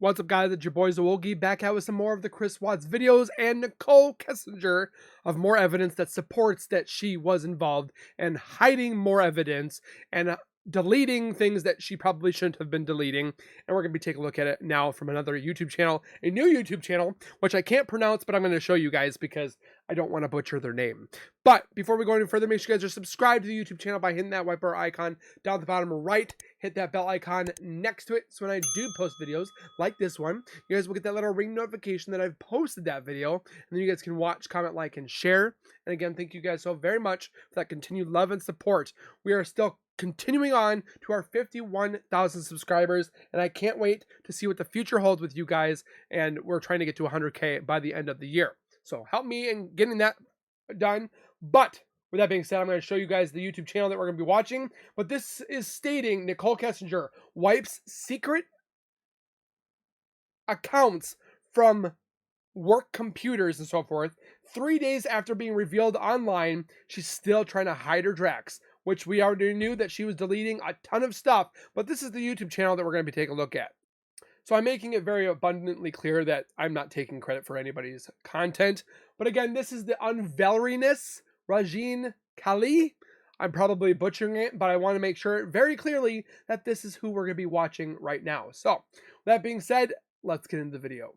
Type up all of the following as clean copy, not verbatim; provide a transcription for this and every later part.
What's up, guys? It's your boy Zowoki back out with some more of the Chris Watts videos and Nichol KESSINGER of more evidence that supports that she was involved and hiding more evidence and deleting things that she probably shouldn't have been deleting. And we're going to be taking a look at it now from another YouTube channel, a new YouTube channel, which I can't pronounce, but I'm going to show you guys because I don't want to butcher their name. But before we go any further, make sure you guys are subscribed to the YouTube channel by hitting that white bar icon down at the bottom right. Hit that bell icon next to it so when I do post videos like this one, you guys will get that little ring notification that I've posted that video, and then you guys can watch, comment, like, and share. And again, thank you guys so very much for that continued love and support. We are still continuing on to our 51,000 subscribers, and I can't wait to see what the future holds with you guys, and we're trying to get to 100K by the end of the year. So help me in getting that done. But with that being said, I'm going to show you guys the YouTube channel that we're going to be watching. But this is stating Nichol KESSINGER wipes secret accounts from work computers and so forth. 3 days after being revealed online, she's still trying to hide her tracks, which we already knew that she was deleting a ton of stuff. But this is the YouTube channel that we're going to be taking a look at. So I'm making it very abundantly clear that I'm not taking credit for anybody's content. But again, this is the Unvaleriness Rajin Kali. I'm probably butchering it, but I want to make sure very clearly that this is who we're going to be watching right now. So, that being said, let's get into the video.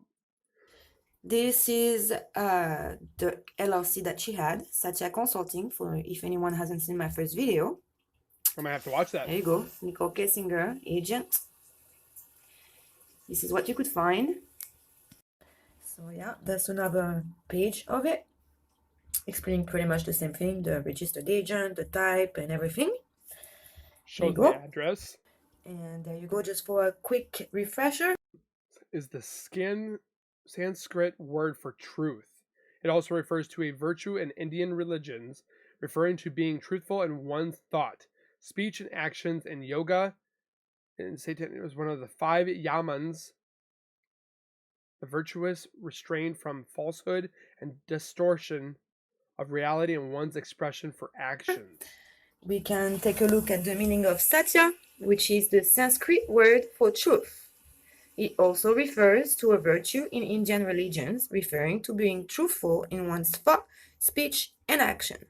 This is the LLC that she had, Satya Consulting, for if anyone hasn't seen my first video. I'm going to have to watch that. There you go, Nichol KESSINGER, agent. This is what you could find. So yeah, that's another page of it, explaining pretty much the same thing, the registered agent, the type, and everything. Show the address. And there you go, just for a quick refresher. Is the Sanskrit word for truth. It also refers to a virtue in Indian religions, referring to being truthful in one's thought, speech, and actions in yoga. And Satan was one of the 5 yamans, the virtuous restraint from falsehood and distortion of reality in one's expression for action. We can take a look at the meaning of Satya, which is the Sanskrit word for truth. It also refers to a virtue in Indian religions, referring to being truthful in one's thought, speech, and action.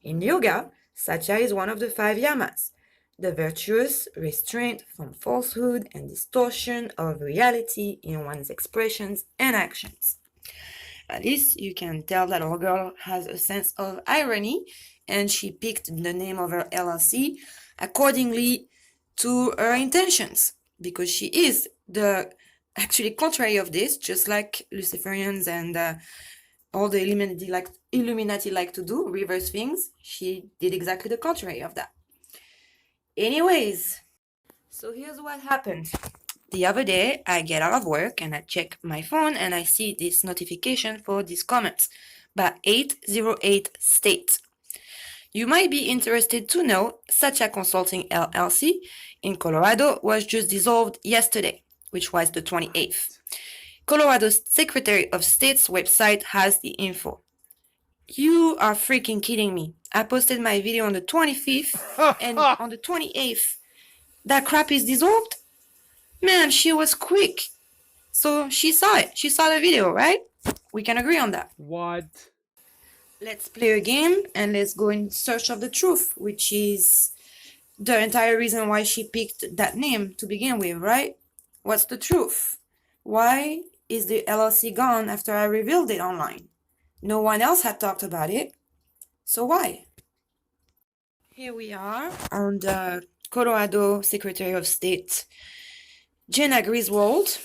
In yoga, Satya is one of the 5 yamas, the virtuous restraint from falsehood and distortion of reality in one's expressions and actions. At least you can tell that our girl has a sense of irony, and she picked the name of her LLC accordingly to her intentions, because she is the actually contrary of this, just like Luciferians and all the Illuminati like to do, reverse things. She did exactly the contrary of that. Anyways, so here's what happened. The other day, I get out of work and I check my phone and I see this notification for these comments by 808 State. You might be interested to know Satya Consulting LLC in Colorado was just dissolved yesterday, which was the 28th. Colorado's Secretary of State's website has the info. You are freaking kidding me. I posted my video on the 25th and on the 28th, that crap is dissolved? Man, she was quick. So she saw it. She saw the video, right? We can agree on that. What? Let's play a game and let's go in search of the truth, which is the entire reason why she picked that name to begin with, right? What's the truth? Why is the LLC gone after I revealed it online? No one else had talked about it, so why? Here we are on the Colorado Secretary of State, Jenna Griswold,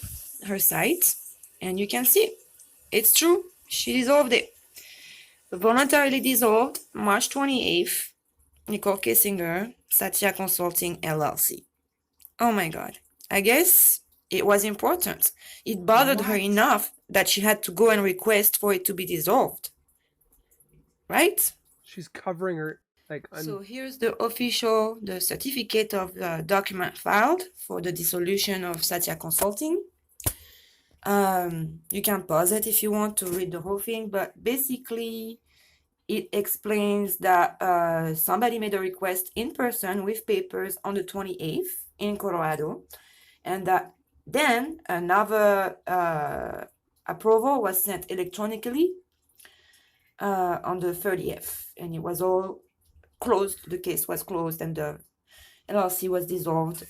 her site, and you can see it's true. She dissolved it. Voluntarily dissolved March 28th, Nichol KESSINGER, Satya Consulting LLC. Oh my God. I guess it was important. It bothered her enough that she had to go and request for it to be dissolved. Right? She's covering her, So here's the certificate of the document filed for the dissolution of Satya Consulting. You can pause it if you want to read the whole thing, but basically it explains that somebody made a request in person with papers on the 28th in Colorado, and that Then another approval was sent electronically on the 30th, and it was all closed. The case was closed, and the LLC was dissolved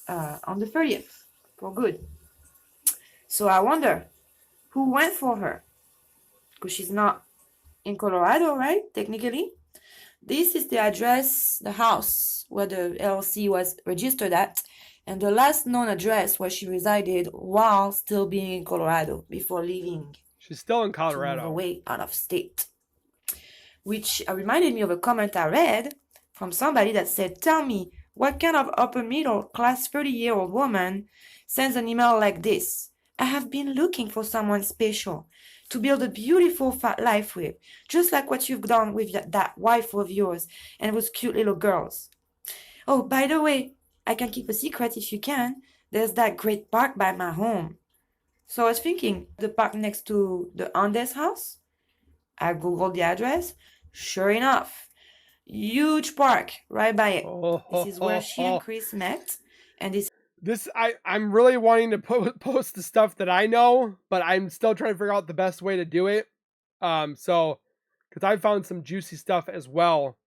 on the 30th for good. So I wonder who went for her, because she's not in Colorado, right? Technically. This is the address, the house where the LLC was registered at, and the last known address where she resided while still being in Colorado before leaving. She's still in To Colorado. move away out of state. Which reminded me of a comment I read from somebody that said, "Tell me, what kind of upper middle class 30-year-old woman sends an email like this? I have been looking for someone special to build a beautiful fat life with, just like what you've done with that wife of yours and those cute little girls. Oh, by the way, I can keep a secret if you can. There's that great park by my home." So I was thinking, the park next to the Andes house? I googled the address. Sure enough, huge park right by it. This is where she and Chris met, and I'm really wanting to post the stuff that I know, but I'm still trying to figure out the best way to do it. So because I found some juicy stuff as well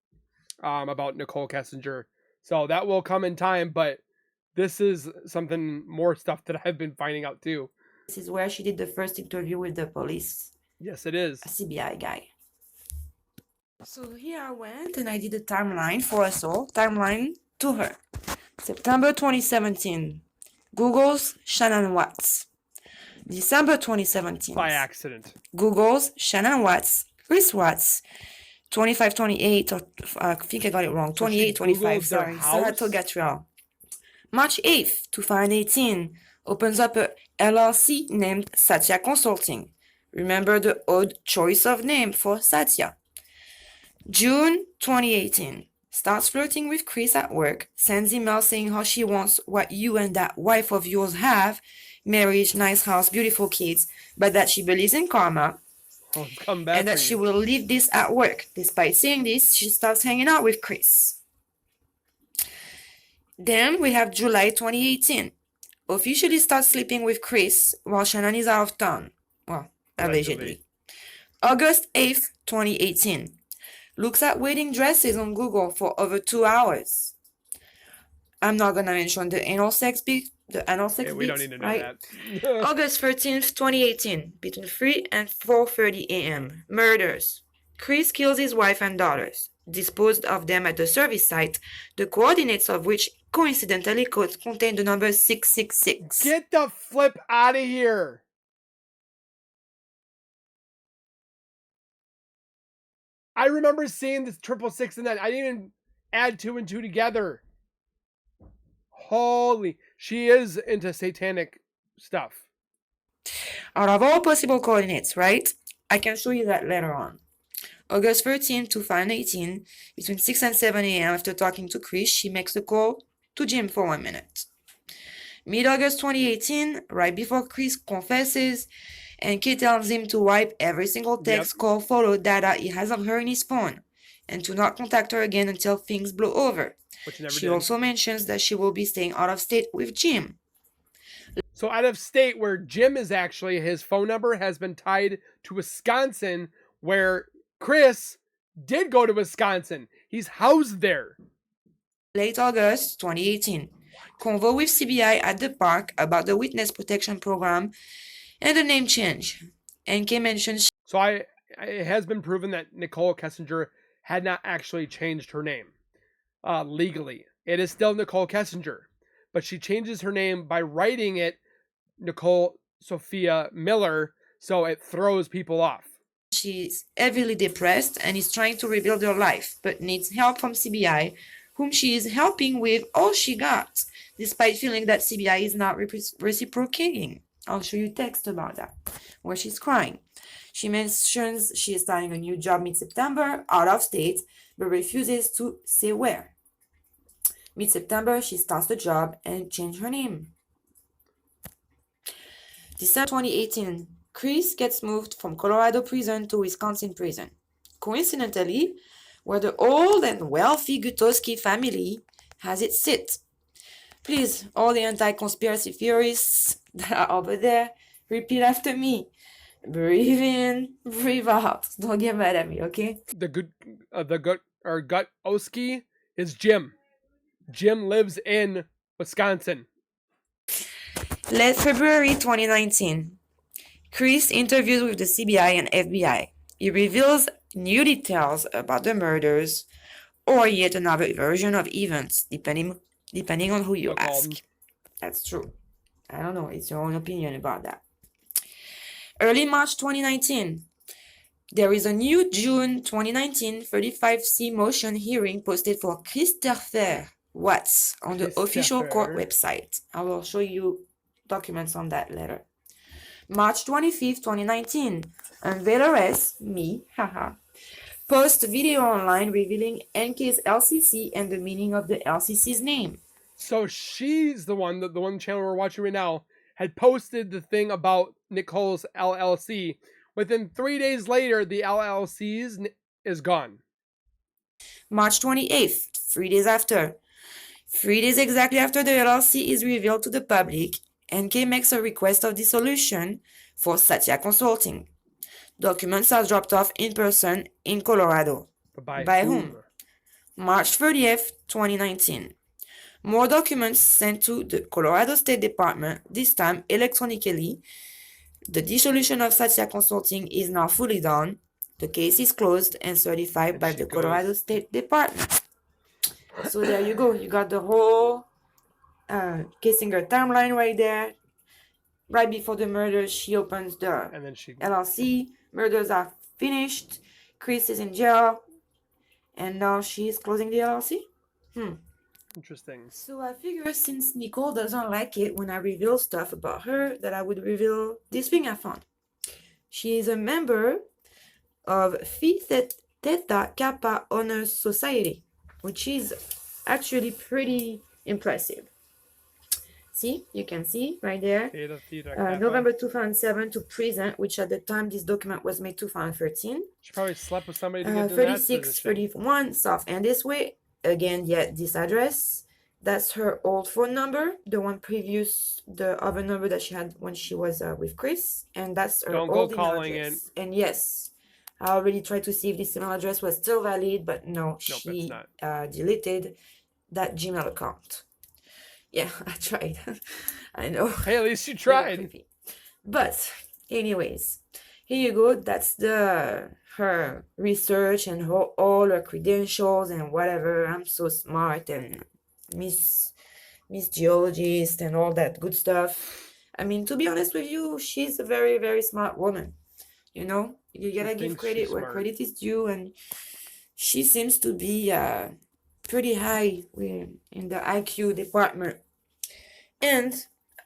about Nichol Kessinger. So that will come in time, but this is something more stuff that I've been finding out too. This is where she did the first interview with the police. Yes, it is. A CBI guy. So here I went and I did a timeline for us all. Timeline to her. September 2017. Google's Shannon Watts. December 2017. By accident. Google's Shannon Watts. Chris Watts. 2528, or I think I got it wrong. 2825, sorry. Saratoga Gatriel. March 8th, 2018. Opens up a LLC named Satya Consulting. Remember the odd choice of name for Satya. June 2018. Starts flirting with Chris at work. Sends email saying how she wants what you and that wife of yours have. Marriage, nice house, beautiful kids. But that she believes in karma. Come back and that she will leave this at work. Despite saying this, she starts hanging out with Chris. Then we have July 2018. Officially starts sleeping with Chris while Shannon is out of town. Well, allegedly. August 8th, 2018. Looks at wedding dresses on Google for over 2 hours. I'm not gonna mention the anal sex bit. We don't need to know right? that. August 13th, 2018. Between 3 and 4:30 a.m. Murders. Chris kills his wife and daughters. Disposed of them at the service site, the coordinates of which coincidentally contain the number 666. Get the flip out of here. I remember seeing this 666 and that I didn't even add 2 and 2 together. Holy, she is into satanic stuff. Out of all possible coordinates, right? I can show you that later on. August 13th, 2018, between 6 and 7 a.m. after talking to Chris, she makes a call to Jim for 1 minute. Mid-August 2018, right before Chris confesses, and Kate tells him to wipe every single text, call, photo, data he has of her in his phone, and to not contact her again until things blow over. She also mentions that she will be staying out of state with Jim. So out of state, where Jim is actually, his phone number has been tied to Wisconsin, where Chris did go to Wisconsin. He's housed there. Late August 2018. Convo with CBI at the park about the witness protection program and the name change. NK mentions... So it has been proven that Nichol Kessinger had not actually changed her name legally. It is still Nichol Kessinger, but she changes her name by writing it Nicole Sophia Miller, so it throws people off. She's heavily depressed and is trying to rebuild her life, but needs help from CBI, whom she is helping with all she got, despite feeling that CBI is not reciprocating. I'll show you text about that, where she's crying. She mentions she is starting a new job mid-September, out of state, but refuses to say where. Mid-September, she starts the job and changes her name. December 2018, Chris gets moved from Colorado prison to Wisconsin prison. Coincidentally, where the old and wealthy Gutowski family has its seat. Please, all the anti-conspiracy theorists that are over there, repeat after me. Breathe in, breathe out. Don't get mad at me, okay? The gut Oski is Jim. Jim lives in Wisconsin. Late February 2019. Chris interviews with the CBI and FBI. He reveals new details about the murders or yet another version of events, depending on who you ask. That's true. I don't know. It's your own opinion about that. Early March 2019. There is a new June 2019 35C motion hearing posted for Christopher Watts on the official court website. I will show you documents on that later. March 25th, 2019. Unveiloress, me, haha, post video online revealing NK's LCC and the meaning of the LCC's name. So she's the one channel we're watching right now had posted the thing about Nichol's LLC. Within 3 days later, the LLC is gone. March 28th, 3 days after. 3 days exactly after the LLC is revealed to the public, NK makes a request of dissolution for Satya Consulting. Documents are dropped off in person in Colorado. By whom? March 30th, 2019. More documents sent to the Colorado State Department, this time electronically. The dissolution of Satya Consulting is now fully done. The case is closed and certified by the Colorado State Department. So there you go. You got the whole Kessinger timeline right there. Right before the murder, she opens the LLC. Murders are finished. Chris is in jail. And now she's closing the LLC. Interesting. So I figure since Nichol doesn't like it when I reveal stuff about her, that I would reveal this thing I found. She is a member of Phi Theta Kappa Honors Society, which is actually pretty impressive. See, you can see right there, November 2007 to present, which at the time this document was made 2013. She probably slept with somebody to get 36, 31, South and this way. Again, yeah, this address, that's her old phone number, the one previous, the other number that she had when she was with Chris, and that's her old email address. And yes, I already tried to see if this email address was still valid, but no, she deleted that Gmail account. Yeah, I tried. I know. Hey, at least you tried. But anyways, here you go. That's her research and all her credentials and whatever. I'm so smart and Miss Geologist and all that good stuff. I mean, to be honest with you, she's a very, very smart woman. You know, you gotta give credit where credit is due, and she seems to be pretty high in the IQ department. And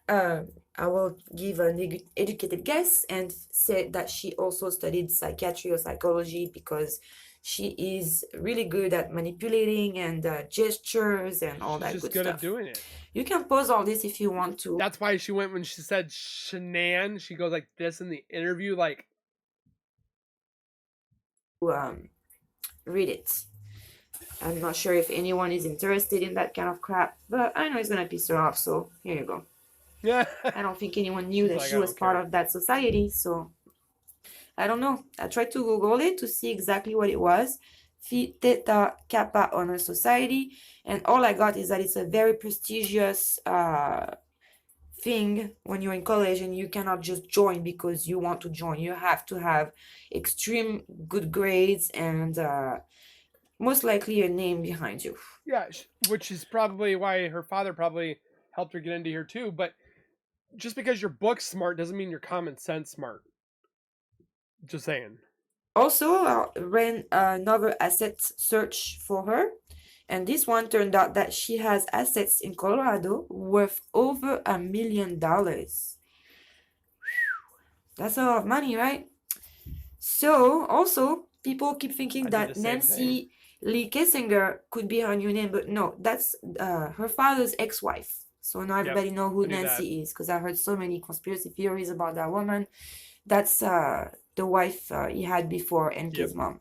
I will give an educated guess and say that she also studied psychiatry or psychology, because she is really good at manipulating and gestures and all that good stuff. She's good at doing it. You can pause all this if you want to. That's why she went, when she said Shanann, she goes like this in the interview, like. Read it. I'm not sure if anyone is interested in that kind of crap, but I know it's gonna piss her off, so here you go. Yeah. I don't think anyone knew that she was part of that society, so I don't know. I tried to Google it to see exactly what it was. Phi Theta Kappa Honor Society, and all I got is that it's a very prestigious thing when you're in college, and you cannot just join because you want to join. You have to have extreme good grades and most likely a name behind you. Yeah, which is probably why her father probably helped her get into here too. But just because you're book smart doesn't mean you're common sense smart. Just saying. Also, I ran another asset search for her, and this one turned out that she has assets in Colorado worth over $1 million. That's a lot of money, right? So, also, people keep thinking that Nancy Lee Kessinger could be her new name, but no, that's her father's ex-wife. So now everybody know who Nancy is, because I heard so many conspiracy theories about that woman. That's the wife he had before NK's mom.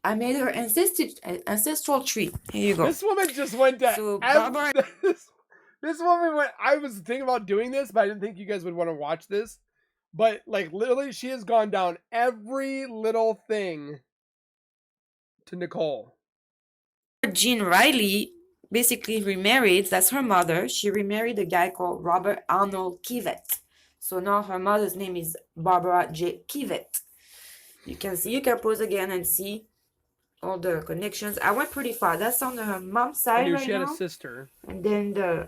I made her ancestral tree. Here you go. This woman just went to Barbara. This woman, when I was thinking about doing this, but I didn't think you guys would want to watch this. But like literally, she has gone down every little thing to Nicole. Jean Riley basically remarried. That's her mother. She remarried a guy called Robert Arnold Kivet. So now her mother's name is Barbara J. Kivet. You can see, you can pause again and see all the connections. I went pretty far. That's on her mom's I side knew right she had now. a sister. And then the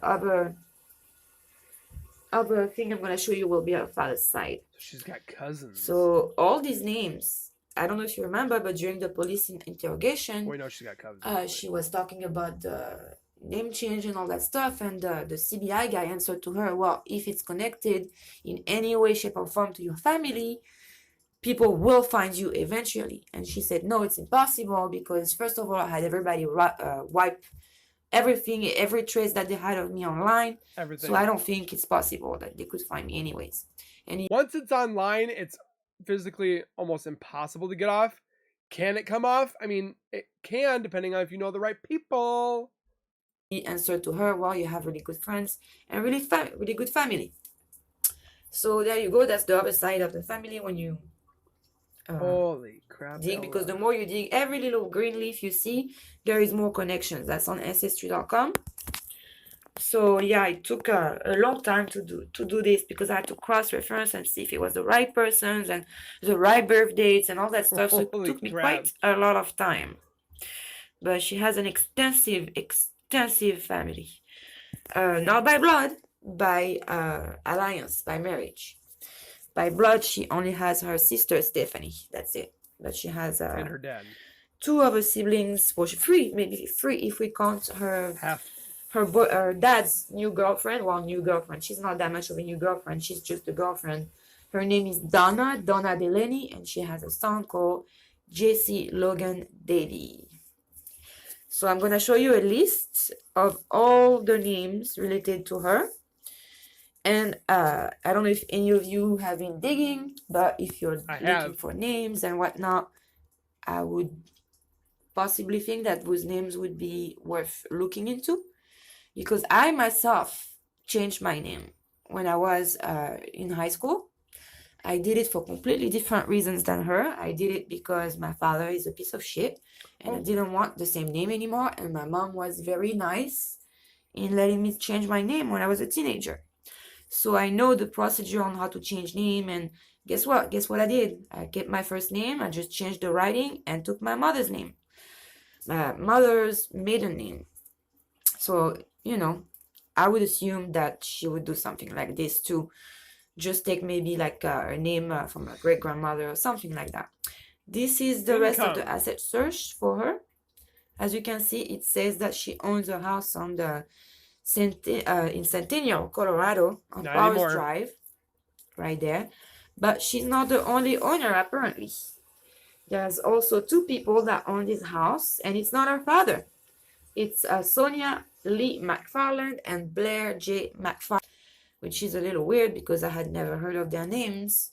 other thing I'm gonna show you will be her father's side. She's got cousins. So all these names, I don't know if you remember, but during the police interrogation, We know she's got cousins. she was talking about the name change and all that stuff, and the CBI guy answered to her, well, if it's connected in any way, shape, or form to your family, people will find you eventually. And she said, no, it's impossible, because first of all, I had everybody wipe everything, every trace that they had of me online. Everything. So I don't think it's possible that they could find me anyways. And once it's online, it's physically almost impossible to get off. Can it come off? I mean, it can, depending on if you know the right people. he answered to her, well, you have really good friends and really good family. So there you go. That's the other side of the family when you holy crap, dig, because the more you dig, every little green leaf you see, there is more connections. That's on ancestry.com. So yeah, it took a long time to do this, because I had to cross-reference and see if it was the right persons and the right birth dates and all that stuff. So it took me quite a lot of time. But she has an extensive family. Not by blood, by alliance, by marriage. By blood, she only has her sister Stephanie. That's it. But she has and her dad. 2 other siblings. Well, maybe three if we count her half. Her dad's new girlfriend. Well, new girlfriend. She's not that much of a new girlfriend. She's just a girlfriend. Her name is Donna Delaney, and she has a son called Jesse Logan Davey. So I'm going to show you a list of all the names related to her. And I don't know if any of you have been digging, but if you're looking for names and whatnot, I would possibly think that those names would be worth looking into. Because I myself changed my name when I was in high school. I did it for completely different reasons than her. I did it because my father is a piece of shit and I didn't want the same name anymore. And my mom was very nice in letting me change my name when I was a teenager. So I know the procedure on how to change name. And guess what? Guess what I did? I kept my first name. I just changed the writing and took my mother's name. My mother's maiden name. So, you know, I would assume that she would do something like this too. Just take maybe like a name from a great-grandmother or something like that. This is the rest of the asset search for her. As you can see, it says that she owns a house on the in Centennial, Colorado, on Powers Drive, right there. But she's not the only owner, apparently. There's also 2 people that own this house, and it's not her father. It's Sonia Lee McFarland and Blair J. McFarland, which is a little weird because I had never heard of their names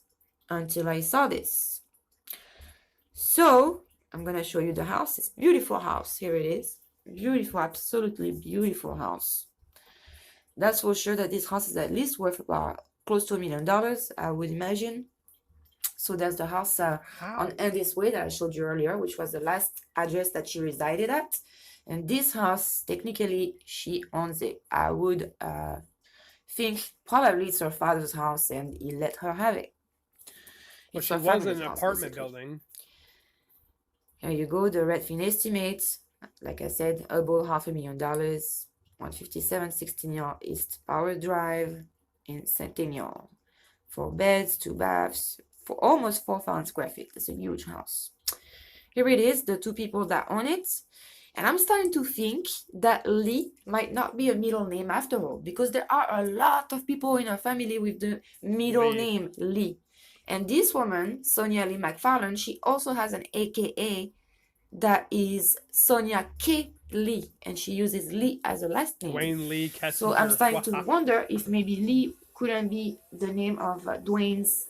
until I saw this. So I'm going to show you the house. It's a beautiful house. Here it is. Beautiful, absolutely beautiful house. That's for sure that this house is at least worth about close to $1 million, I would imagine. So there's the house on Andy's Way that I showed you earlier, which was the last address that she resided at. And this house, technically, she owns it. I would think probably it's her father's house and he let her have it. Well, she was in an apartment building. Here you go, the Redfin estimates. Like I said, about $500,000, 157 16 East Power Drive in Centennial. 4 beds, 2 baths, for almost 4,000 square feet. It's a huge house. Here it is, the 2 people that own it. And I'm starting to think that Lee might not be a middle name after all, because there are a lot of people in our family with the middle name Lee. And this woman, Sonia Lee McFarland, she also has an AKA that is Sonia K. Lee, and she uses Lee as a last name. Dwayne Lee Kessinger. So I'm starting to wonder if maybe Lee couldn't be the name of Dwayne's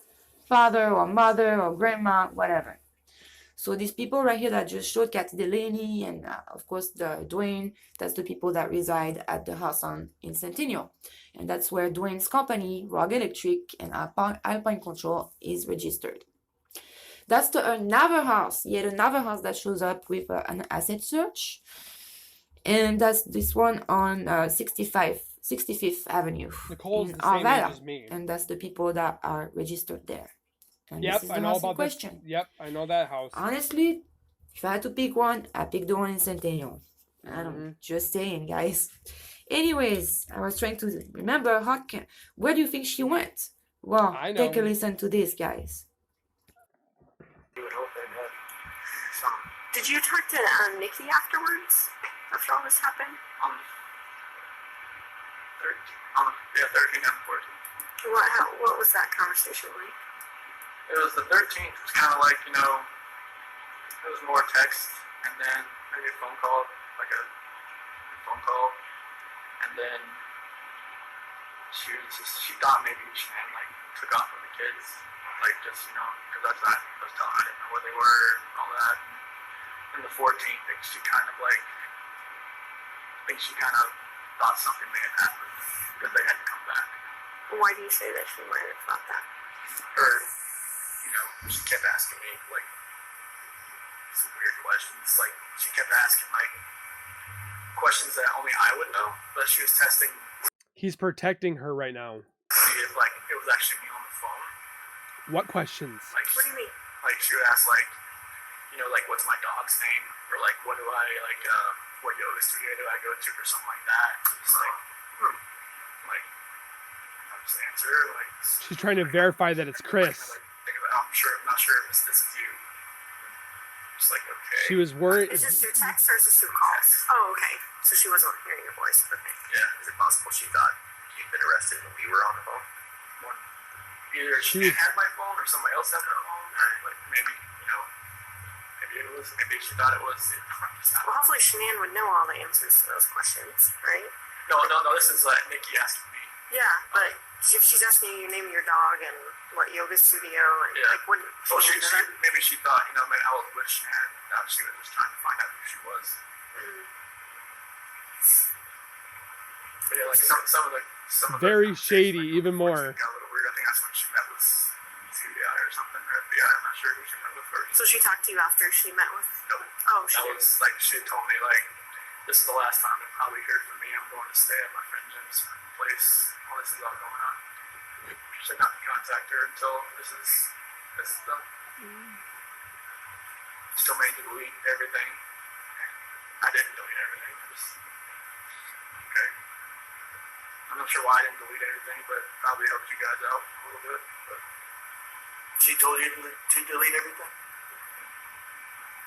father or mother or grandma, whatever. So these people right here that just showed, Kathy Delaney and of course the Dwayne, that's the people that reside at the house in Centennial. And that's where Dwayne's company, Rogue Electric and Alpine Control, is registered. That's another house, yet another house that shows up with an asset search. And that's this one on 65th Avenue Nicole's in the same age Arvada. as me. And that's the people that are registered there. And Yep, this is I the know house in about this. question. Yep, I know that house. Honestly, if I had to pick one, I pick the one in Centennial. I don't Mhm. just saying, guys. Anyways, I was trying to remember where do you think she went? Well, I take a know. listen to this, guys. You would hope they'd have some. Did you talk to Nikki afterwards? After all this happened? On 13 and 14. What was that conversation like? It was the 13th. It was kind of like, it was more text and then maybe a phone call, like a phone call. And then she thought maybe Shanann, took off with the kids. Because that's that. I was telling her I didn't know where they were and all that. And the 14th, she kind of thought something may have happened because they had to come back. Why do you say that she might have thought that? Her, she kept asking me some weird questions. She kept asking questions that only I would know, but she was testing. He's protecting her right now. See if it was actually me on the phone. What questions? What do you mean? She would ask what's my dog's name, or what do I what yoga studio do I go to, or something like that. Just I'll just answer She's trying to verify that it's Chris. I'm not sure if this is you. Just okay. She was worried. Is this through text or is this through calls? Oh, okay. So she wasn't hearing your voice. Okay. Yeah. Is it possible she thought you'd been arrested when we were on the phone? Either she had my phone or somebody else had her phone, or maybe maybe she thought it was. Well, hopefully Shanann would know all the answers to those questions, right? No. This is Nikki asking me. Yeah, but if she's asking you your name of your dog and what yoga studio and wouldn't she maybe she thought I was with Shanann. She was just trying to find out who she was. But yeah, some of the Very shady, even more. Got a little weird. I think that's when she met with CBI or something, or FBI. I'm not sure who she met with first. So she talked to you after she met with? No. Oh, she That was she had told me this is the last time you'll probably hear from me. I'm going to stay at my friend Jim's place while this is all going on. She said not to contact her until this is done. Still made to delete everything. I didn't delete everything. Okay. I'm not sure why I didn't delete everything, but probably helped you guys out a little bit. But she told you to delete everything?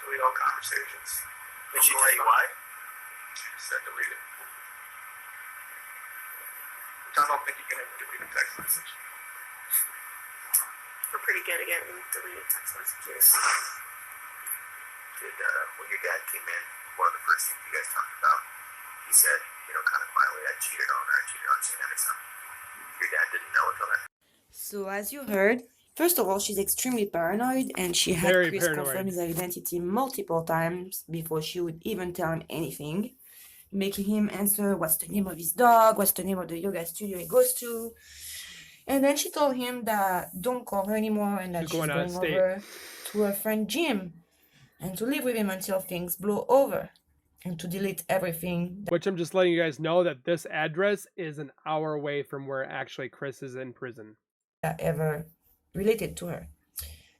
Delete all conversations. Did she tell you why? She just said delete it. Which I don't think you can ever delete a text message. We're pretty good at getting deleted text messages. When your dad came in, one of the first things you guys talked about, he said, kind of quietly, I cheated on Shanann or something. Your dad didn't know until that. So as you heard, first of all, she's extremely paranoid and she had Very Chris paranoid. confirm his identity multiple times before she would even tell him anything, making him answer what's the name of his dog, what's the name of the yoga studio he goes to. And then she told him that don't call her anymore and that she's going over to her friend Jim and to live with him until things blow over and to delete everything. Which I'm just letting you guys know that this address is an hour away from where actually Chris is in prison. That ever related to her.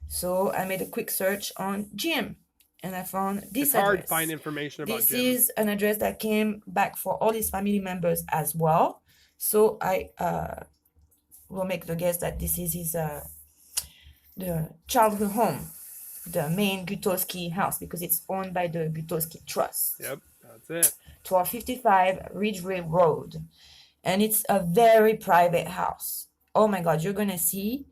So I made a quick search on Jim and I found this It's hard address. to find information about This Jim. is an address that came back for all his family members as well. So I will make the guess that this is his the childhood home, the main Gutowski house, because it's owned by the Gutowski Trust. Yep, that's it. 1255 Ridgeway Road. And it's a very private house. Oh my God, you're gonna see.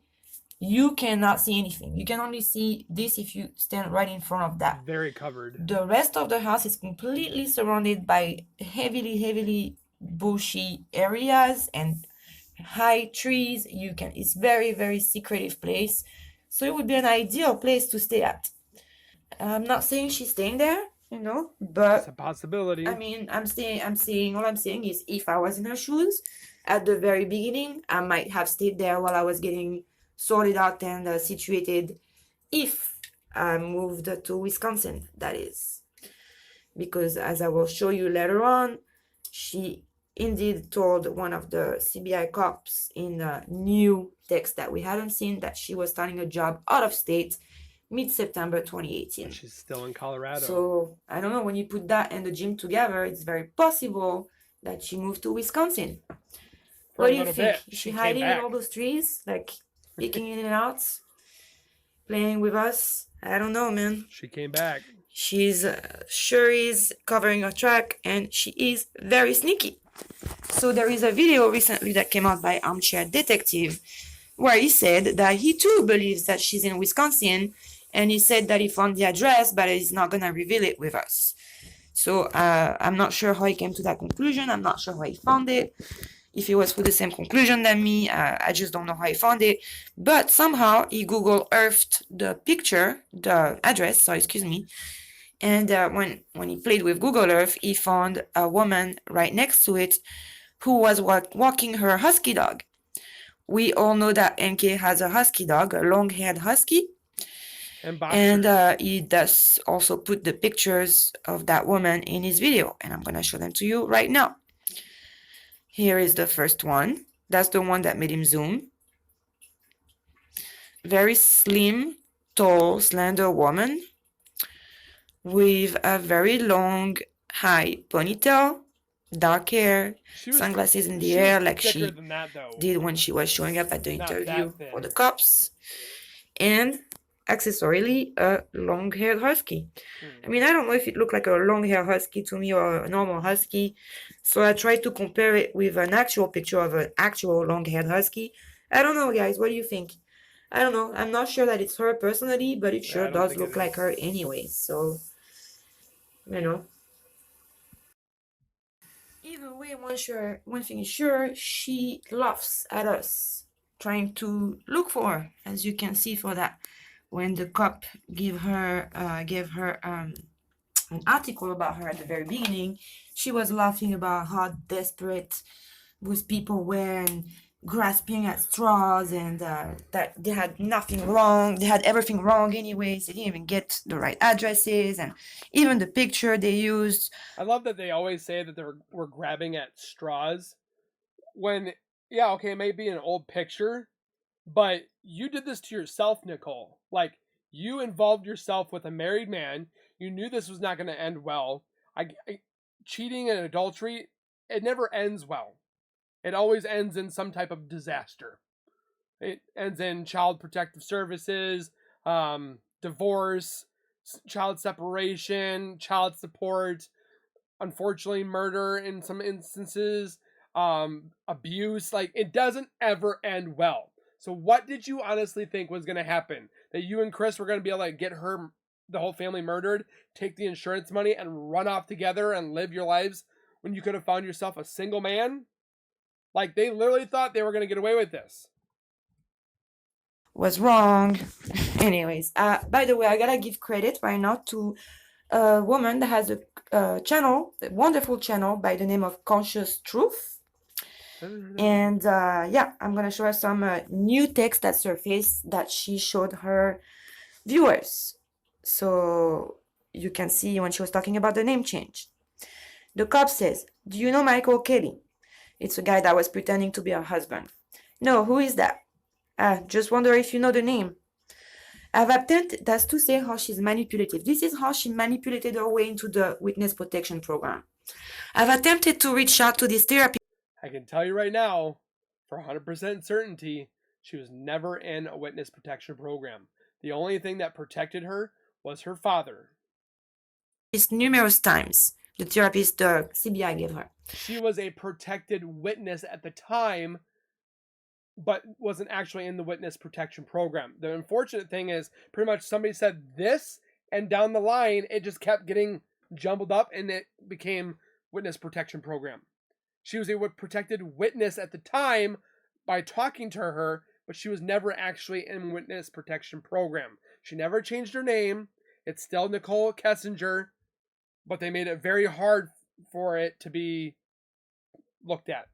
You cannot see anything. You can only see this if you stand right in front of that. Very covered. The rest of the house is completely surrounded by heavily bushy areas and high trees. It's very secretive place. So it would be an ideal place to stay at. I'm not saying she's staying there, It's but a possibility. I mean, all I'm saying is if I was in her shoes at the very beginning, I might have stayed there while I was getting sorted out and situated if I moved to Wisconsin, that is. Because as I will show you later on, she indeed told one of the CBI cops in a new text that we hadn't seen that she was starting a job out of state mid-September 2018. She's still in Colorado. So I don't know, when you put that and the gym together, it's very possible that she moved to Wisconsin. What do you think? Is she hiding in all those trees, like peeking in and out, playing with us? I don't know, man. She came back. She's sure is covering her track, and she is very sneaky. So there is a video recently that came out by Armchair Detective where he said that he too believes that she's in Wisconsin, and he said that he found the address, but he's not gonna reveal it with us. So I'm not sure how he came to that conclusion. I'm not sure how he found it. If he was for the same conclusion than me, I just don't know how he found it. But somehow he Google Earthed the picture, the address, so excuse me. And when he played with Google Earth, he found a woman right next to it who was walking her husky dog. We all know that NK has a husky dog, a long-haired husky. And he does also put the pictures of that woman in his video. And I'm going to show them to you right now. Here is the first one. That's the one that made him zoom. Very slim, tall, slender woman with a very long, high ponytail, dark hair, sunglasses in the hair like she did when she was showing up at the interview for the cops, and accessorily a long-haired husky. I mean, I don't know if it looked like a long-haired husky to me or a normal husky, so I tried to compare it with an actual picture of an actual long-haired husky. I don't know, guys. What do you think? I don't know. I'm not sure that it's her personally, but it sure does look like her anyway. So, Either way, one thing is sure, she laughs at us, trying to look for her, as you can see for that. When the cop gave her an article about her at the very beginning, she was laughing about how desperate those people were and grasping at straws, and that they had nothing wrong. They had everything wrong anyways. They didn't even get the right addresses, and even the picture they used. I love that they always say that we're grabbing at straws. When, yeah, okay, it may be an old picture, but you did this to yourself, Nichol. Like, you involved yourself with a married man. You knew this was not going to end well. Cheating and adultery, it never ends well. It always ends in some type of disaster. It ends in child protective services, divorce, child separation, child support, unfortunately murder in some instances, abuse. Like, it doesn't ever end well. So what did you honestly think was going to happen? That you and Chris were going to be able to get the whole family murdered, take the insurance money, and run off together and live your lives when you could have found yourself a single man? Like, they literally thought they were going to get away with this. Was wrong. Anyways, by the way, I gotta give credit right now to a woman that has a channel, a wonderful channel by the name of Conscious Truth. And yeah, I'm gonna show her some new text that surfaced that she showed her viewers. So you can see when she was talking about the name change. The cop says, "Do you know Michael Kelly?" It's a guy that was pretending to be her husband. "No, who is that?" Just wonder if you know the name." I've attempted, that's to say how she's manipulative. This is how she manipulated her way into the witness protection program. "I've attempted to reach out to this therapy." I can tell you right now, for 100% certainty, she was never in a witness protection program. The only thing that protected her was her father. It's numerous times. The therapist the CBI gave her. She was a protected witness at the time, but wasn't actually in the witness protection program. The unfortunate thing is, pretty much somebody said this, and down the line, it just kept getting jumbled up, and it became witness protection program. She was a protected witness at the time by talking to her, but she was never actually in witness protection program. She never changed her name, It's still Nichol KESSINGER, but they made it very hard for it to be looked at.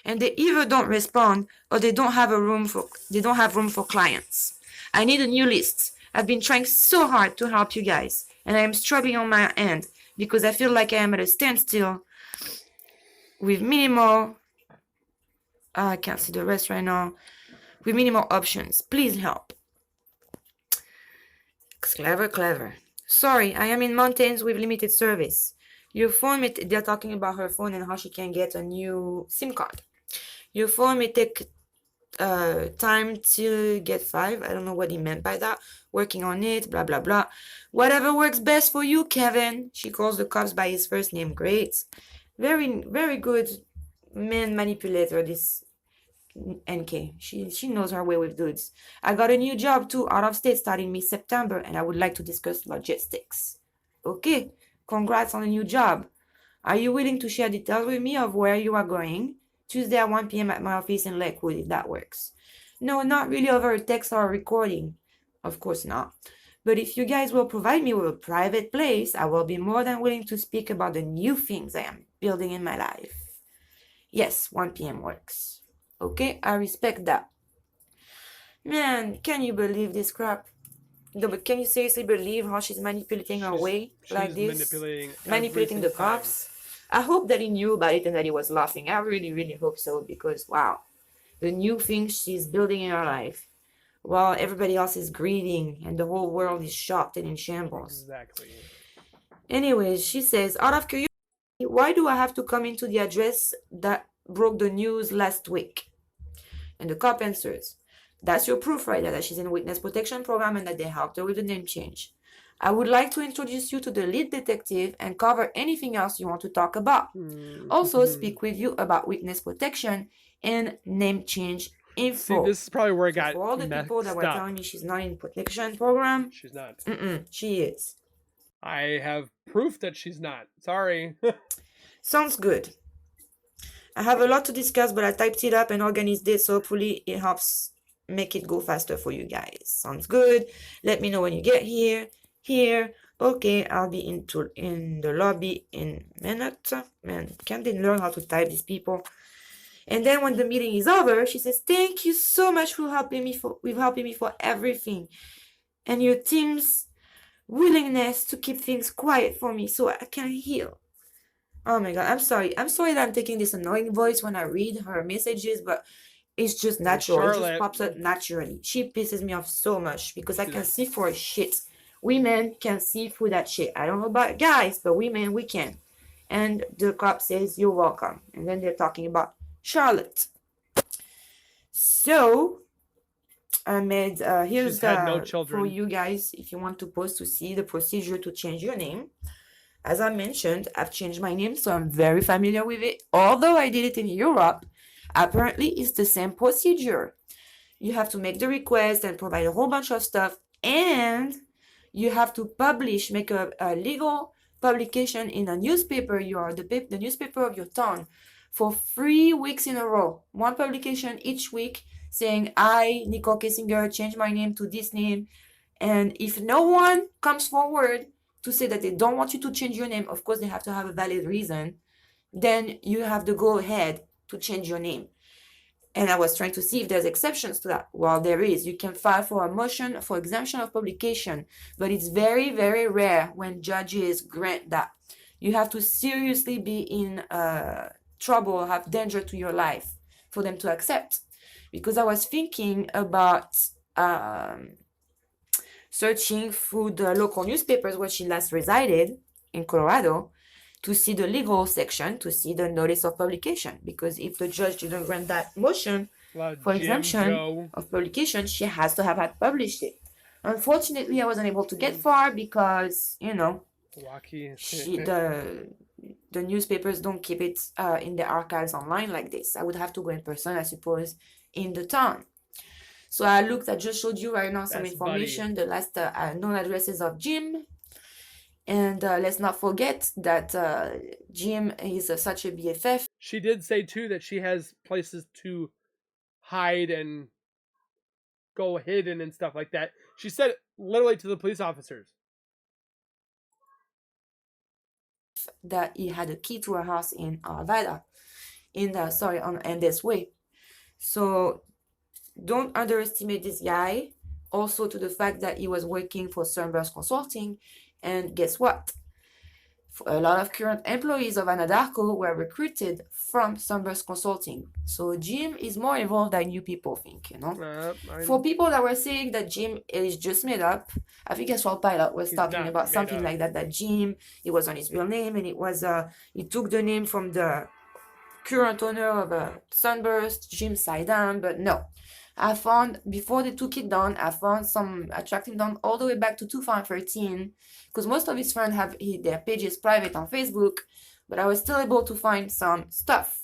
And they either don't respond or they don't have room for clients. I need a new list. I've been trying so hard to help you guys, and I am struggling on my end because I feel like I am at a standstill with minimal. I can't see the rest right now. With minimal options, please help. Clever. Sorry, I am in mountains with limited service. Your phone, they're talking about her phone and how she can get a new SIM card. Your phone may take time to get 5. I don't know what he meant by that. Working on it, blah, blah, blah. Whatever works best for you, Kevin. She calls the cops by his first name. Great. Very, very good man manipulator, this NK. She knows her way with dudes. I got a new job too, out of state, starting mid-September, and I would like to discuss logistics. Okay, congrats on a new job. Are you willing to share details with me of where you are going? Tuesday at 1 p.m. at my office in Lakewood, if that works. No, not really over a text or a recording. Of course not. But if you guys will provide me with a private place, I will be more than willing to speak about the new things I am building in my life. Yes, 1 p.m. works. Okay, I respect that. Man, can you believe this crap? No, but can you seriously believe how she's manipulating her way like this? Manipulating the cops? I hope that he knew about it and that he was laughing. I really, really hope so, because wow, the new things she's building in her life, while everybody else is grieving and the whole world is shocked and in shambles. Exactly. Anyways, she says, out of curiosity, why do I have to come into the address that broke the news last week? And the cop answers, that's your proof right there that she's in a witness protection program and that they helped her with the name change. I would like to introduce you to the lead detective and cover anything else you want to talk about. Also speak with you about witness protection and name change info. See, this is probably where it got for all the people that were telling me she's not in protection program, she's not. She is. I have proof that she's not. Sorry. Sounds good. I have a lot to discuss, but I typed it up and organized it, so hopefully it helps make it go faster for you guys. Sounds good. Let me know when you get here. Okay, I'll be in the lobby in a minute. Man, can't they learn how to type, these people? And then when the meeting is over, she says, thank you so much for helping me for everything, and your team's willingness to keep things quiet for me so I can heal. Oh my god, I'm sorry that I'm taking this annoying voice when I read her messages, but it's just natural. Charlotte. It just pops up naturally. She pisses me off so much because I can see for shit. Women can see through that shit. I don't know about guys, but women, we can. And the cop says, you're welcome. And then they're talking about Charlotte. So, I made, here's no children. for you guys, if you want to pause to see the procedure to change your name. As I mentioned, I've changed my name, so I'm very familiar with it. Although I did it in Europe, apparently it's the same procedure. You have to make the request and provide a whole bunch of stuff, and you have to make a legal publication in a newspaper, the newspaper of your town, for 3 weeks in a row. One publication each week saying, I, Nichol KESSINGER, change my name to this name. And if no one comes forward to say that they don't want you to change your name, of course they have to have a valid reason, then you have to go ahead to change your name. And I was trying to see if there's exceptions to that. Well, there is. You can file for a motion for exemption of publication, but it's very, very rare when judges grant that. You have to seriously be in trouble, have danger to your life for them to accept. Because I was thinking about searching through the local newspapers where she last resided in Colorado to see the legal section, to see the notice of publication. Because if the judge didn't grant that motion for exemption of publication, she has to have had published it. Unfortunately, I wasn't able to get far because, the newspapers don't keep it in the archives online like this. I would have to go in person, I suppose, in the town. So I just showed you right now some information, the last known addresses of Jim. And let's not forget that Jim is such a BFF. She did say, too, that she has places to hide and go hidden and stuff like that. She said literally to the police officers. That he had a key to her house in Arvada, in this way. So don't underestimate this guy. Also to the fact that he was working for Sunburst Consulting, and guess what? A lot of current employees of Anadarko were recruited from Sunburst Consulting. So Jim is more involved than you people think, you know. For people that were saying that Jim is just made up, I think as well Pilot was talking about something like that Jim, it was on his real name, and it was he took the name from the current owner of Sunburst, Jim Sidam, but no. I found, before they took it down, I tracked him down all the way back to 2013, because most of his friends have their pages private on Facebook, but I was still able to find some stuff.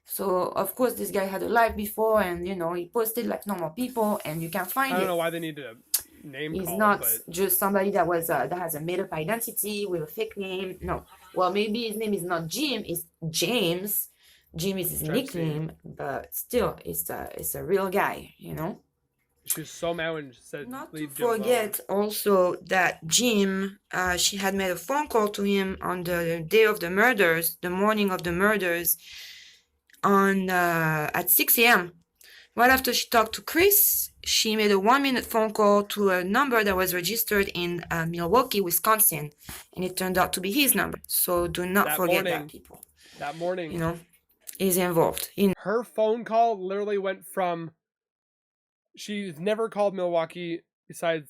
So, of course, this guy had a life before, and, you know, he posted like normal people, and you can find it. I don't know why they need to name He's call, not but... just somebody that has a made-up identity with a fake name. No. Well, maybe his name is not Jim, it's James. Jim is his nickname, but still, it's a real guy, you know. She was so mad when she said, not to forget also that Jim, she had made a phone call to him on the day of the murders, the morning of the murders, at 6 a.m. Right after she talked to Chris, she made a 1-minute phone call to a number that was registered in Milwaukee, Wisconsin, and it turned out to be his number. So do not forget that, people. That morning, you know, is involved. Her phone call literally went from, she's never called Milwaukee besides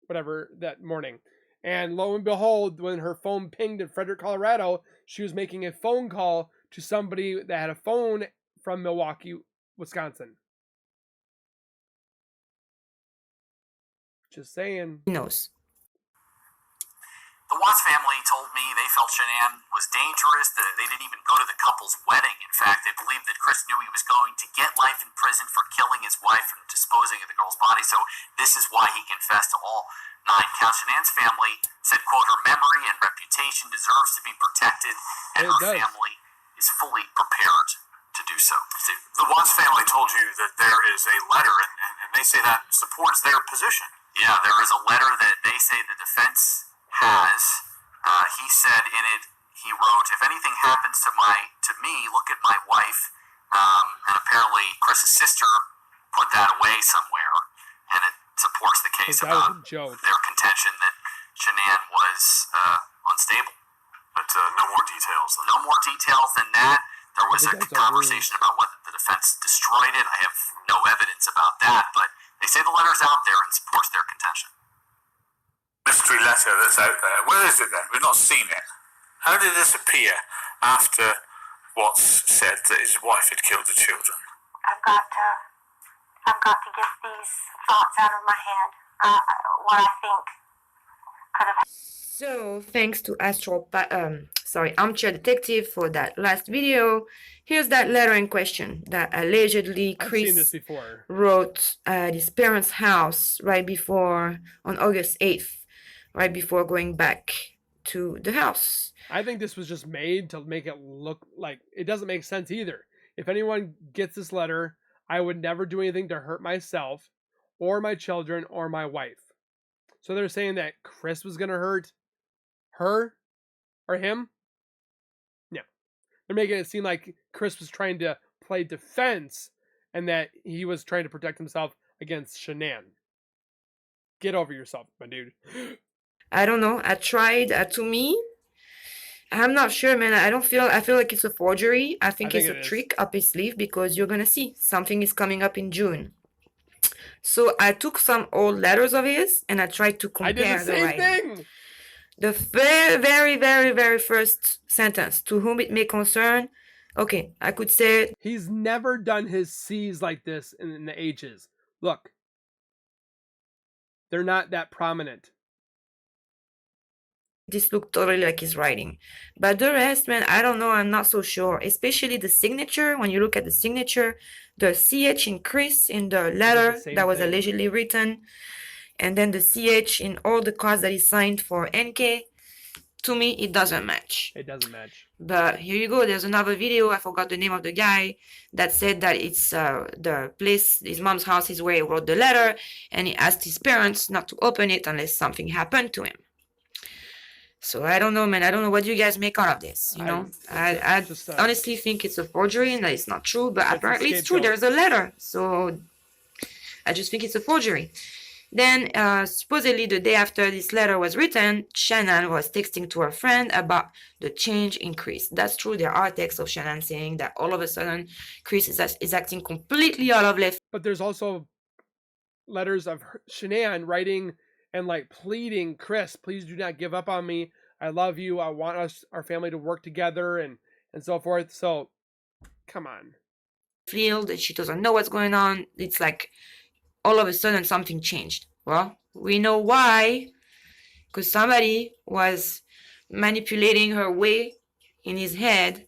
whatever that morning. And lo and behold, when her phone pinged in Frederick, Colorado, she was making a phone call to somebody that had a phone from Milwaukee, Wisconsin. Just saying. He knows. The Watts family told me they felt Shanann was dangerous, that they didn't even go to the couple's wedding. In fact, they believed that Chris knew he was going to get life in prison for killing his wife and disposing of the girl's body, so this is why he confessed to all 9 counts. Shanann's family said, quote, her memory and reputation deserves to be protected, and her family is fully prepared to do so. See, the Watts family told you that there is a letter, and they say that supports their position. Yeah, there is a letter that they say the defense has. He said in it, he wrote, if anything happens to me, look at my wife. And apparently Chris's sister put that away somewhere, and it supports the case about their contention that Shanann was unstable. But no more details. No more details than that. There was a conversation about whether the defense destroyed it. I have no evidence about that, but they say the letter's out there and supports their contention. Mystery letter that's out there. Where is it then? We've not seen it. How did this appear after Watts said that his wife had killed the children? I've got to get these thoughts out of my head. What I think could have. So thanks to Armchair Detective for that last video. Here's that letter in question that allegedly Chris wrote at his parents' house on August 8th. Right before going back to the house. I think this was just made to make it look like it doesn't make sense either. If anyone gets this letter, I would never do anything to hurt myself or my children or my wife. So they're saying that Chris was going to hurt her or him? No. They're making it seem like Chris was trying to play defense and that he was trying to protect himself against Shanann. Get over yourself, my dude. I don't know. I tried. To me, I'm not sure, man. I feel like it's a forgery. I think it's a trick up his sleeve, because you're gonna see something is coming up in June. So I took some old letters of his and I tried to compare the same thing. The very, very, very, very first sentence, to whom it may concern. Okay, I could say he's never done his C's like this in the ages. Look, they're not that prominent. This looked totally like his writing, but the rest, man, I don't know. I'm not so sure, especially the signature. When you look at the signature, the CH in Chris in the letter that was allegedly written, and then the CH in all the cards that he signed for NK, To me, it doesn't match. It doesn't match. But here you go. There's another video. I forgot the name of the guy that said that it's the place, his mom's house, is where he wrote the letter, and he asked his parents not to open it unless something happened to him. So I don't know, man. I don't know what you guys make out of this. You know, I honestly think it's a forgery and that it's not true. But apparently it's true. There's a letter, so I just think it's a forgery. Then, supposedly the day after this letter was written, Shannon was texting to her friend about the change in Chris. That's true. There are texts of Shannon saying that all of a sudden Chris is acting completely out of left. But there's also letters of Shannon writing and like pleading, Chris, please do not give up on me. I love you. I want our family to work together and so forth. So, come on. Field, and she doesn't know what's going on. It's like all of a sudden something changed. Well, we know why, because somebody was manipulating her way in his head.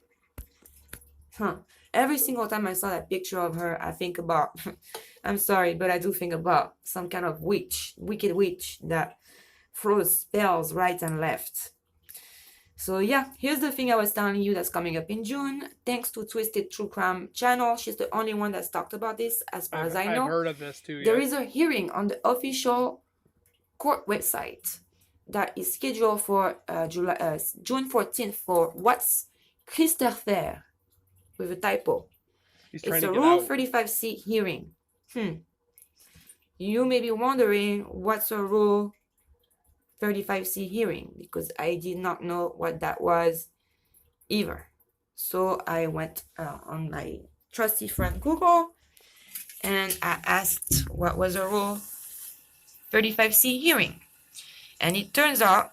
Every single time I saw that picture of her, I think about, I'm sorry, but I do think about some kind of witch, wicked witch that throws spells right and left. So yeah, here's the thing I was telling you that's coming up in June. Thanks to Twisted True Crime channel. She's the only one that's talked about this as far as I know. I've heard of this too. There is a hearing on the official court website that is scheduled for June 14th for what's Christopher with a typo. It's a Rule 35C hearing. You may be wondering what's a Rule 35C hearing, because I did not know what that was either. So I went on my trusty friend Google and I asked what was a Rule 35C hearing. And it turns out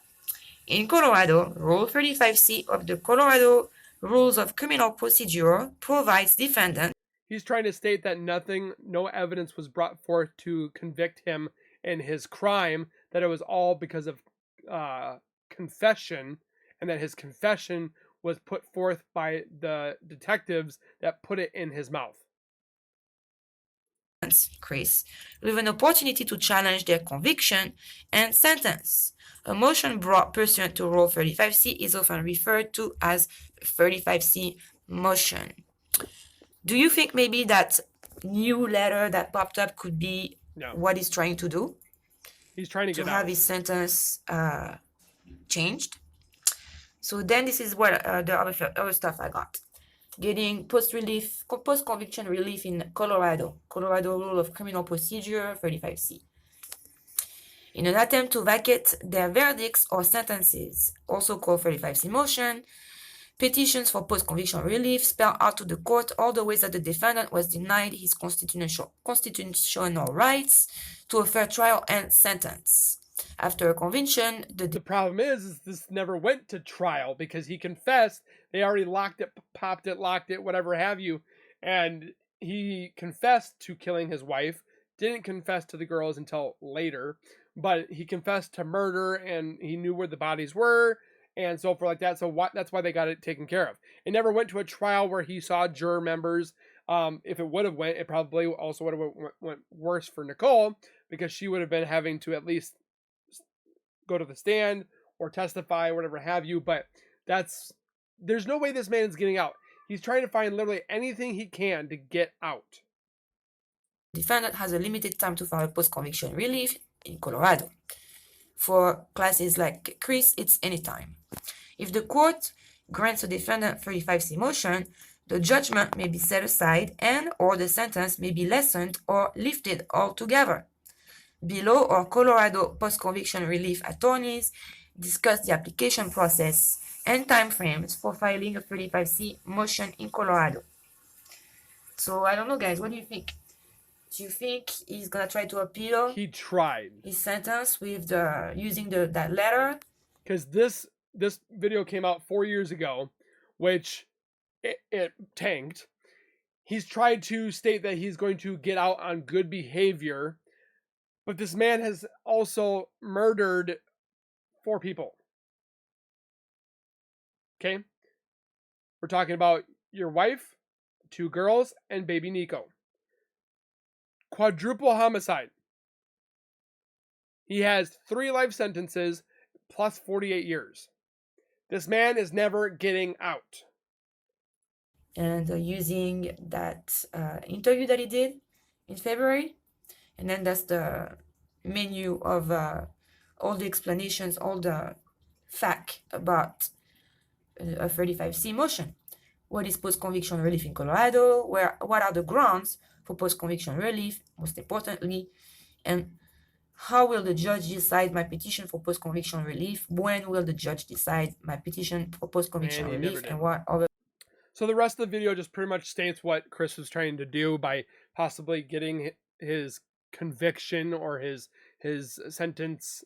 in Colorado, Rule 35C of the Colorado Rules of Criminal Procedure provides defendant. He's trying to state that no evidence was brought forth to convict him in his crime, that it was all because of confession, and that his confession was put forth by the detectives that put it in his mouth. Chris, with an opportunity to challenge their conviction and sentence. A motion brought pursuant to Rule 35C is often referred to as 35C motion. Do you think maybe that new letter that popped up could be what he's trying to do? He's trying to have his sentence changed. So then this is what the other stuff I got. Getting post-conviction relief in Colorado Rule of Criminal Procedure 35C. In an attempt to vacate their verdicts or sentences, also called 35C motion, petitions for post-conviction relief spell out to the court all the ways that the defendant was denied his constitutional rights to a fair trial and sentence. After a conviction, the problem is this never went to trial because he confessed. They already locked it, popped it, locked it, whatever have you. And he confessed to killing his wife, didn't confess to the girls until later, but he confessed to murder and he knew where the bodies were and so forth like that. So that's why they got it taken care of. It never went to a trial where he saw juror members. If it would have went, it probably also would have went worse for Nichol, because she would have been having to at least go to the stand or testify or whatever have you. But there's no way this man is getting out. He's trying to find literally anything he can to get out. Defendant has a limited time to file post-conviction relief in Colorado. For classes like Chris, it's anytime. If the court grants a defendant 35C motion, the judgment may be set aside and or the sentence may be lessened or lifted altogether. Below are Colorado post-conviction relief attorneys discuss the application process and timeframes for filing a 35C motion in Colorado. So I don't know, guys. What do you think? Do you think he's gonna try to appeal? He tried his sentence with using that letter. Because this video came out 4 years ago, which it tanked. He's tried to state that he's going to get out on good behavior, but this man has also murdered 4 people. Okay, we're talking about your wife, 2 girls, and baby Nico. Quadruple homicide. He has 3 life sentences plus 48 years. This man is never getting out. And using that interview that he did in February, and then that's the menu of all the explanations, all the fact about a 35C motion. What is post-conviction relief in Colorado? What are the grounds for post-conviction relief, most importantly? And how will the judge decide my petition for post-conviction relief? When will the judge decide my petition for post-conviction And he relief? never did. And what other... So the rest of the video just pretty much states what Chris was trying to do by possibly getting his conviction or his sentence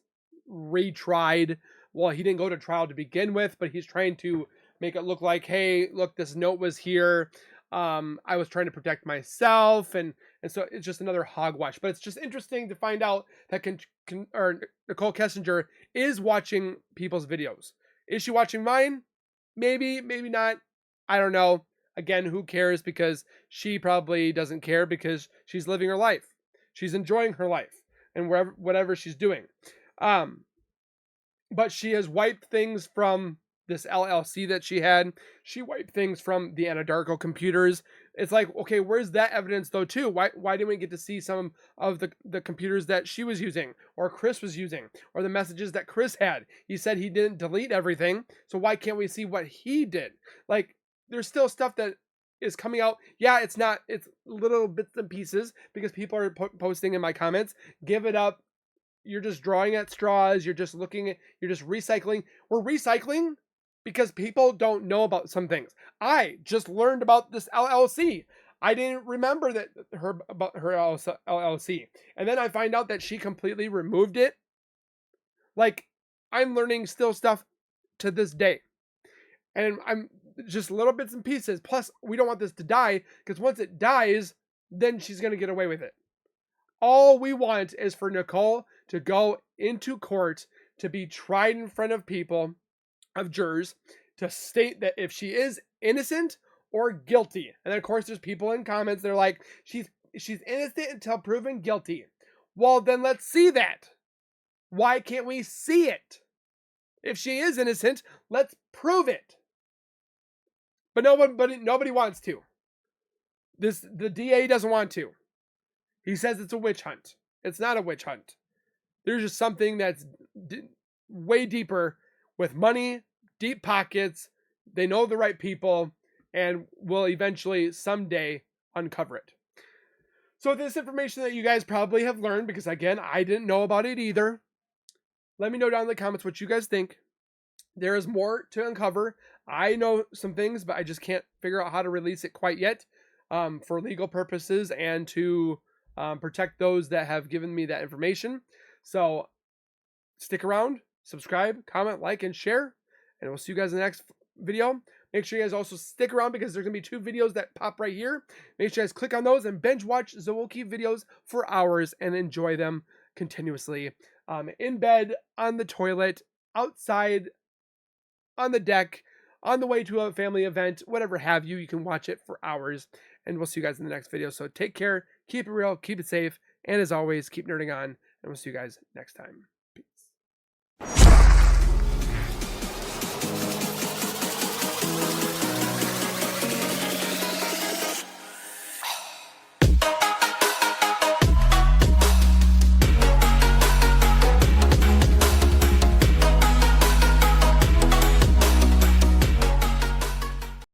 retried. Well, he didn't go to trial to begin with, but he's trying to make it look like, hey, look, this note was here. I was trying to protect myself, and so it's just another hogwash. But it's just interesting to find out that Nichol KESSINGER is watching people's videos. Is she watching mine? Maybe, maybe not. I don't know. Again, who cares? Because she probably doesn't care because she's living her life. She's enjoying her life and whatever she's doing. But she has wiped things from this LLC that she had. She wiped things from the Anadarko computers. It's like, okay, where's that evidence though too? Why didn't we get to see some of the computers that she was using or Chris was using or the messages that Chris had? He said he didn't delete everything. So why can't we see what he did? Like, there's still stuff that is coming out. Yeah, it's little bits and pieces because people are posting in my comments, give it up. You're just drawing at straws. You're just recycling. We're recycling because people don't know about some things. I just learned about this LLC. I didn't remember about her LLC. And then I find out that she completely removed it. Like, I'm learning still stuff to this day. And I'm just little bits and pieces. Plus, we don't want this to die because once it dies, then she's going to get away with it. All we want is for Nichol to go into court, to be tried in front of people, of jurors, to state that if she is innocent or guilty. And then, of course, there's people in comments that are like, she's innocent until proven guilty. Well, then let's see that. Why can't we see it? If she is innocent, let's prove it. But nobody wants to. The DA doesn't want to. He says it's a witch hunt. It's not a witch hunt. There's just something that's way deeper with money, deep pockets. They know the right people and will eventually someday uncover it. So this information that you guys probably have learned, because again, I didn't know about it either. Let me know down in the comments what you guys think. There is more to uncover. I know some things, but I just can't figure out how to release it quite yet for legal purposes and to protect those that have given me that information. So stick around, subscribe, comment, like, and share. And we'll see you guys in the next video. Make sure you guys also stick around because there's going to be 2 videos that pop right here. Make sure you guys click on those and binge watch Zowoki videos for hours and enjoy them continuously. In bed, on the toilet, outside, on the deck, on the way to a family event, whatever have you. You can watch it for hours. And we'll see you guys in the next video. So take care, keep it real, keep it safe, and as always, keep nerding on, and we'll see you guys next time.